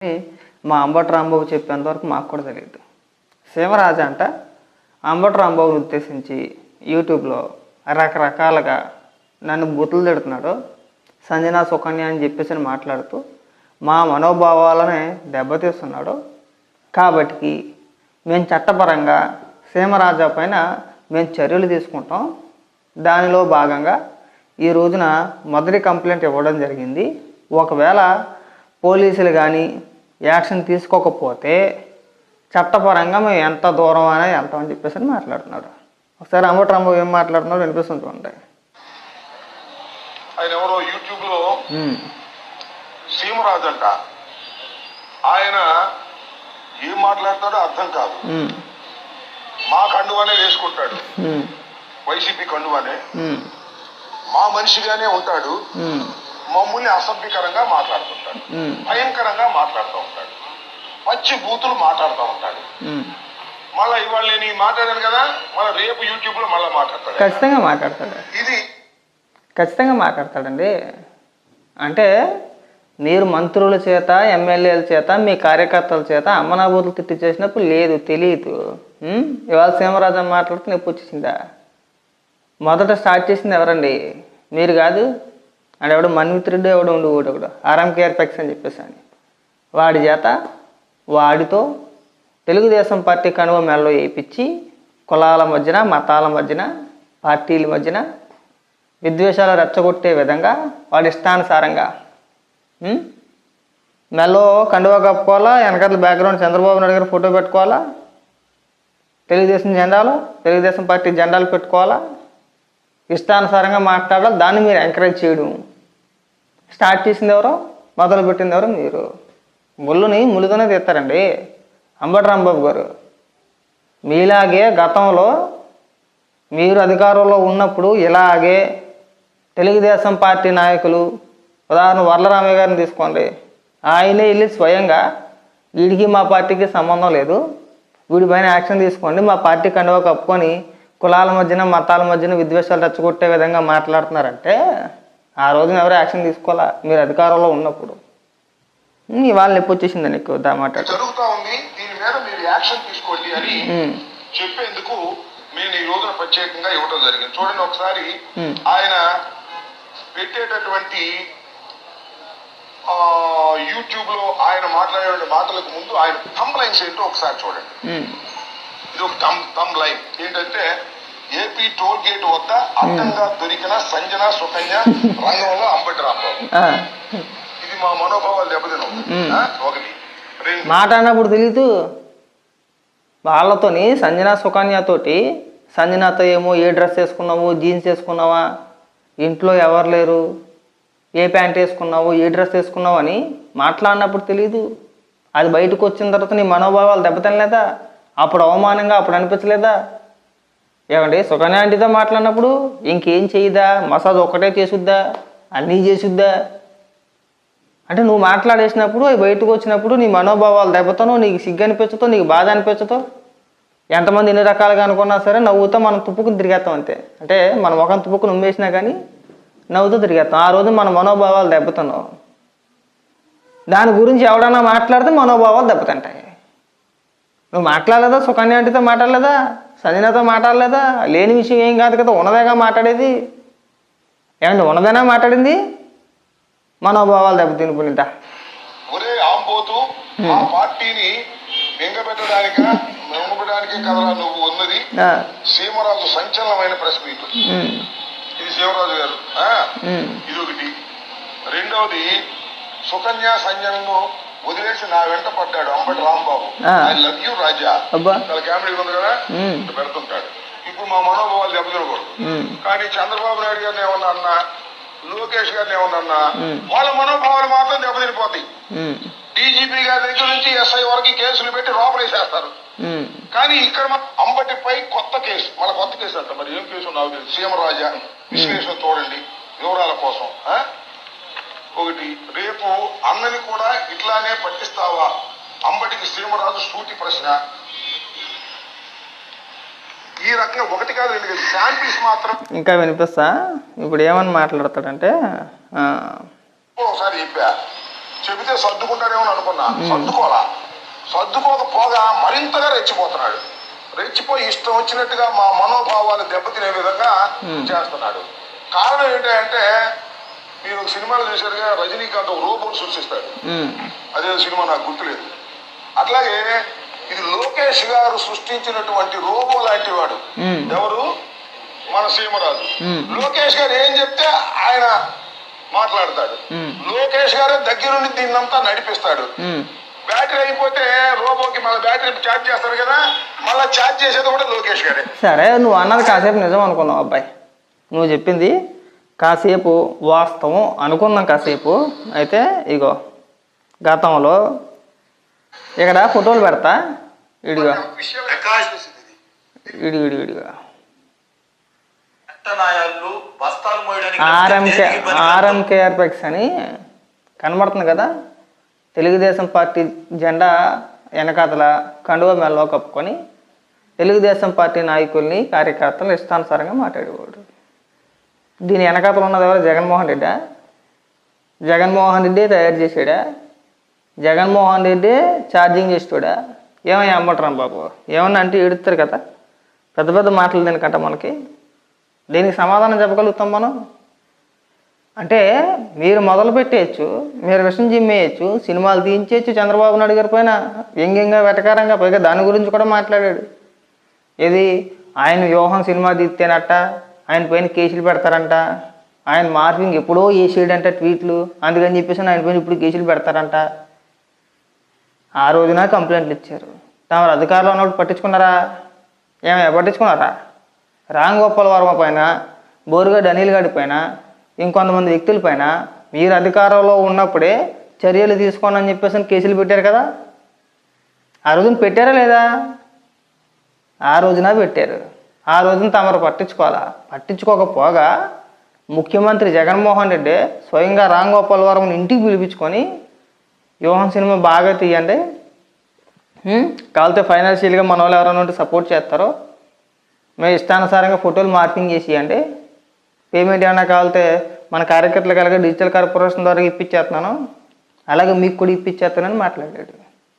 మా అంబటి రాంబాబు చెప్పేంతవరకు మాకు కూడా తెలియదు. శివరాజు అంట అంబటి రాంబాబుని ఉద్దేశించి యూట్యూబ్లో రకరకాలుగా నన్ను బూతులు తిడుతున్నాడు, సంజన సుకన్య అని చెప్పేసి మాట్లాడుతూ మా మనోభావాలనే దెబ్బతీస్తున్నాడు. కాబట్టి మేము చట్టపరంగా సీమరాజా పైన మేము చర్యలు తీసుకుంటాం. దానిలో భాగంగా ఈ రోజున మొదటి కంప్లైంట్ ఇవ్వడం జరిగింది. ఒకవేళ పోలీసులు కానీ యాక్షన్ తీసుకోకపోతే చట్టపరంగా మేము ఎంత దూరం అనేది వెళ్తామని చెప్పేసి మాట్లాడుతున్నాడు. ఒకసారి అంబటి రాంబాబు ఏం మాట్లాడుతున్నాడు వినిపిస్తుంటూ ఉంటాయి. ఆయన ఎవరో యూట్యూబ్ లో సీమరాజు అంట, ఆయన ఏం మాట్లాడతాడో అర్థం కాదు. మా కండువానే వేసుకుంటాడు, వైసీపీ కండువానే, మా మనిషిగానే ఉంటాడు, మమ్మల్ని అసభ్యకరంగా మాట్లాడుతుంటాడు, భయంకరంగా మాట్లాడుతూ ఉంటాడు, పచ్చి బూతులు మాట్లాడుతూ ఉంటాడు. మళ్ళీ ఇవాళ నేను మాట్లాడాను కదా, మళ్ళీ రేపు యూట్యూబ్ లో మళ్ళీ మాట్లాడతాడు. ఖచ్చితంగా మాట్లాడతాడు, ఇది ఖచ్చితంగా మాట్లాడతాడండి. అంటే మీరు మంత్రుల చేత ఎమ్మెల్యేల చేత మీ కార్యకర్తల చేత అమ్మనాబూతులు తిట్టి చేసినప్పుడు లేదు, తెలియదు. ఇవాళ సీమరాజు మాట్లాడితే నొప్పి వచ్చేసిందా? మొదట స్టార్ట్ చేసింది ఎవరండి? మీరు కాదు. అంటే ఎవడు మన్విత్రుడు ఎవడు ఉండు ఒకడు ఆర్ఎంకేఆర్ పెక్స్ అని చెప్పేసి అని వాడి చేత వాడితో తెలుగుదేశం పార్టీ కనువ మెల్లో వేయించి కులాల మధ్యన మతాల మధ్యన పార్టీల మధ్యన విద్వేషాలు రెచ్చగొట్టే విధంగా వాడి ఇష్టానుసారంగా మెల్లో కండువా కప్పుకోవాలా, వెనకాల బ్యాక్గ్రౌండ్ చంద్రబాబు నాయుడు గారు ఫోటో పెట్టుకోవాలా, తెలుగుదేశం జెండాలు తెలుగుదేశం పార్టీ జెండాలు పెట్టుకోవాలా, ఇష్టానుసారంగా మాట్లాడాలి. దాన్ని మీరు ఎంకరేజ్ చేయడం స్టార్ట్ చేసింది ఎవరో, మొదలు పెట్టింది ఎవరో మీరు. ముళ్ళుని ముళ్ళుతోనే తీస్తారండి అంబటి రాంబాబు గారు. మీలాగే గతంలో మీరు అధికారంలో ఉన్నప్పుడు ఇలాగే తెలుగుదేశం పార్టీ నాయకులు, ఉదాహరణ వర్లరామయ్య గారిని తీసుకోండి, ఆయనే వెళ్ళి స్వయంగా వీడికి మా పార్టీకి సంబంధం లేదు, వీడి పైన యాక్షన్ తీసుకోండి, మా పార్టీ కండువా కప్పుకొని కులాల మధ్యన మతాల మధ్యన విద్వేషాలు రెచ్చగొట్టే విధంగా మాట్లాడుతున్నారంటే ఆ రోజున ఎవరు యాక్షన్ తీసుకోవాలా? మీరు అధికారంలో ఉన్నప్పుడు. ఇవాళ నొప్పి వచ్చేసిందని ఎక్కువ మాట జరుగుతూ ఉంది, దీని మీద మీరు యాక్షన్ తీసుకోండి అని చెప్పేందుకు నేను ఈ రోజున ప్రత్యేకంగా ఇవ్వడం జరిగింది. చూడండి ఒకసారి ఆయన పెట్టేటటువంటి యూట్యూబ్ లో ఆయన మాట్లాడే మాటలకు ముందు ఆయన థంబ్ లైన్స్ ఏంటో ఒకసారి చూడండి. ఇది ఒక థంబ్ లైన్ ఏంటంటే, ఏపీ టోల్ గేట్ వద్ద అడ్డంగా దొరికిన సంజన సుకన్య రంగంలో అంబటి రాంబాబు. ఇది మా మనోభావాలు దెబ్బతిన ఒకటి. మాట అన్నప్పుడు తెలీదు వాళ్ళతోని సంజన సుకన్యతోటి, సంజనతో ఏమో ఏ డ్రెస్ వేసుకున్నావు, జీన్స్ వేసుకున్నావా, ఇంట్లో ఎవరు లేరు, ఏ ప్యాంట్ వేసుకున్నావు, ఏ డ్రెస్ వేసుకున్నావు అని మాట్లాడినప్పుడు తెలీదు. అది బయటకు వచ్చిన తర్వాత నీ మనోభావాలు దెబ్బతినలేదా? అప్పుడు అవమానంగా అప్పుడు అనిపించలేదా? ఏమండి సుకన్య ఆంటీతో మాట్లాడినప్పుడు ఇంకేం చేయదా? మసాజ్ ఒకటే చేసుద్దా, అన్నీ చేసుద్దా? అంటే నువ్వు మాట్లాడేసినప్పుడు అవి బయటకు వచ్చినప్పుడు నీ మనోభావాలు దెబ్బతోనో, నీకు సిగ్గు అనిపించతో, నీకు బాధ అనిపించతో, ఎంతమంది ఎన్ని రకాలుగా అనుకున్నా సరే నవ్వుతో మనం తుప్పుకుని తిరిగేస్తాం అంతే. అంటే మన ముఖం తుప్పుకుని ఉమ్మేసినా కానీ నవ్వుతూ తిరిగేస్తాం. ఆ రోజు మన మనోభావాలు దెబ్బతున్నావు. దాని గురించి ఎవడన్నా మాట్లాడితే మనోభావాలు దెబ్బతింటాయి. నువ్వు మాట్లాడలేదా? సుకన్య ఆంటీతో మాట్లాడలేదా? సంజనతో మాట్లాడలేదా? లేని విషయం ఏం కాదు కదా, ఉన్నదేగా మాట్లాడేది. ఏమంటే ఉన్నదేనా మాట్లాడింది? మనోభావాలు దెబ్బతినిపోయిందా? ఒరే ఆంబోతు, ఆ పార్టీని మింగబెట్టడానికే కదరా నువ్వు ఉన్నది. సీమరాజు సంచలనమైన ప్రెస్ మీట్ ఇది. సీమరాజు గారు ఇది ఒకటి. రెండవది, సుకన్య సంజనను వదిలేసి నా వెంట పడ్డాడు Ambati Rambabu. I love you Raja, చాలా కామెడీ ఉంది కదా, పెడుతుంటాడు. ఇప్పుడు మా మనోభావాలు దెబ్బతినకూడదు. కానీ చంద్రబాబు నాయుడు గారిని ఏమన్నా అన్నా, లోకేష్ గారిని ఏమన్నా వాళ్ళ మనోభావాలు మాత్రం దెబ్బతినిపోతాయి. డీజీపీ గారి దగ్గర నుంచి ఎస్ఐ వరకు కేసులు పెట్టి లోపలేసేస్తారు. కానీ ఇక్కడ అంబటిపై కొత్త కేసు, మళ్ళీ కొత్త కేసు అంట. మరి ఏం కేసు నాకు తెలుసు. సీమరాజా విశ్లేషణ చూడండి వివరాల కోసం. ఒకటి, రేపు అన్నని కూడా ఇట్లానే పట్టిస్తావా? అంబటికి సీమరాజు సూటి ప్రశ్న. ఈ రకంగా ఒకటి కాదు రెండు కాదు, శాంపిల్స్ మాత్రం ఇంకా వినిపిస్తా. ఇప్పుడు ఏమని మాట్లాడతాడంటే, ఒకసారి చెప్పా చెబితే సర్దుకుంటాడేమో అనుకున్నా, సర్దుకోకపోగా మరింతగా రెచ్చిపోతున్నాడు. రెచ్చిపోయి ఇష్టం వచ్చినట్టుగా మా మనోభావాలు దెబ్బతినే విధంగా చేస్తున్నాడు. కారణం ఏంటంటే మీరు సినిమాలు చూసారుగా, రజనీకాంత్ ఒక రోబోని సృష్టిస్తాడు, అదే సినిమా నాకు గుర్తులేదు. అట్లాగే ఇది లోకేష్ గారు సృష్టించినటువంటి రోబో లాంటి వాడు. ఎవరు? మన సీమరాజు. లోకేష్ గారు ఏం చెప్తే ఆయన మాట్లాడతాడు. లోకేష్ గారు దగ్గరుండి దీన్నంతా నడిపిస్తాడు. బ్యాటరీ అయిపోతే రోబోకి మళ్ళీ బ్యాటరీ ఛార్జ్ చేస్తారు కదా, మళ్ళీ ఛార్జ్ చేసేది కూడా లోకేష్ గారే. సరే, నువ్వు అన్నది కాసేపు నిజం అనుకున్నావు అబ్బాయి, నువ్వు చెప్పింది కాసేపు వాస్తవం అనుకుందాం కాసేపు. అయితే ఇగో గతంలో ఇక్కడ ఫోటోలు పెడతా, ఇడిగా ఇడిగా ఆర్ఎంకేఆర్పెక్స్ అని కనబడుతుంది కదా, తెలుగుదేశం పార్టీ జెండా వెనకాతల కండువ మెల్లో కప్పుకొని తెలుగుదేశం పార్టీ నాయకుల్ని కార్యకర్తలు ఇష్టానుసారంగా మాట్లాడేవాడు. దీని వెనకాతలు ఉన్నది ఎవరు? జగన్మోహన్ రెడ్డా? జగన్మోహన్ రెడ్డి తయారు చేసాడా? జగన్మోహన్ రెడ్డి ఛార్జింగ్ చేస్తాడా? ఏమయ్యా అమ్మటరా బాబు, ఏమన్నా అంటే ఏడుస్తారు కదా, పెద్ద పెద్ద మాటలు దీనికంట మనకి. దీనికి సమాధానం చెప్పగలుగుతాం మనం? అంటే మీరు మొదలు పెట్టేయచ్చు, మీరు విషయం జిమ్మేయచ్చు, సినిమాలు తీయించేయచ్చు చంద్రబాబు నాయుడు గారి పైన వ్యంగ్యంగా వెటకారంగా, పైగా దాని గురించి కూడా మాట్లాడాడు. ఇది ఆయన వ్యూహం సినిమా తీస్తేనట్ట ఆయన పైన కేసులు పెడతారంట, ఆయన మార్పింగ్ ఎప్పుడో వేసేయడంట ట్వీట్లు, అందుకని చెప్పేసి ఆయన పైన ఇప్పుడు కేసులు పెడతారంట. ఆ రోజున కంప్లైంట్లు ఇచ్చారు. తమరు అధికారంలో ఉన్నప్పుడు పట్టించుకున్నారా? ఏమైనా పట్టించుకున్నారా? రామ్ గోపాల్ వర్మ పైన, బోరుగడ్డ అనిల్ గడి పైన, ఇంకొంతమంది వ్యక్తుల పైన మీరు అధికారంలో ఉన్నప్పుడే చర్యలు తీసుకోండి అని చెప్పేసి కేసులు పెట్టారు కదా. ఆ రోజున పెట్టారా లేదా? ఆ రోజున పెట్టారు. ఆ రోజున తమరు పట్టించుకోవాలా? పట్టించుకోకపోగా ముఖ్యమంత్రి జగన్మోహన్ రెడ్డి స్వయంగా రామ్ గోపాల్ వర్మని ఇంటికి పిలిపించుకొని వ్యూహం సినిమా బాగా తీయండి, కావాలితే ఫైనాన్షియల్గా మన వాళ్ళు ఎవరైనా ఉంటే సపోర్ట్ చేస్తారో, మేము ఇష్టానుసారంగా ఫోటోలు మార్పింగ్ చేసియండి, పేమెంట్ ఏమైనా కావాలితే మన కార్యకర్తలకు అలాగే డిజిటల్ కార్పొరేషన్ ద్వారా ఇప్పించేస్తున్నాను, అలాగే మీకు కూడా ఇప్పించేస్తానని మాట్లాడాడు.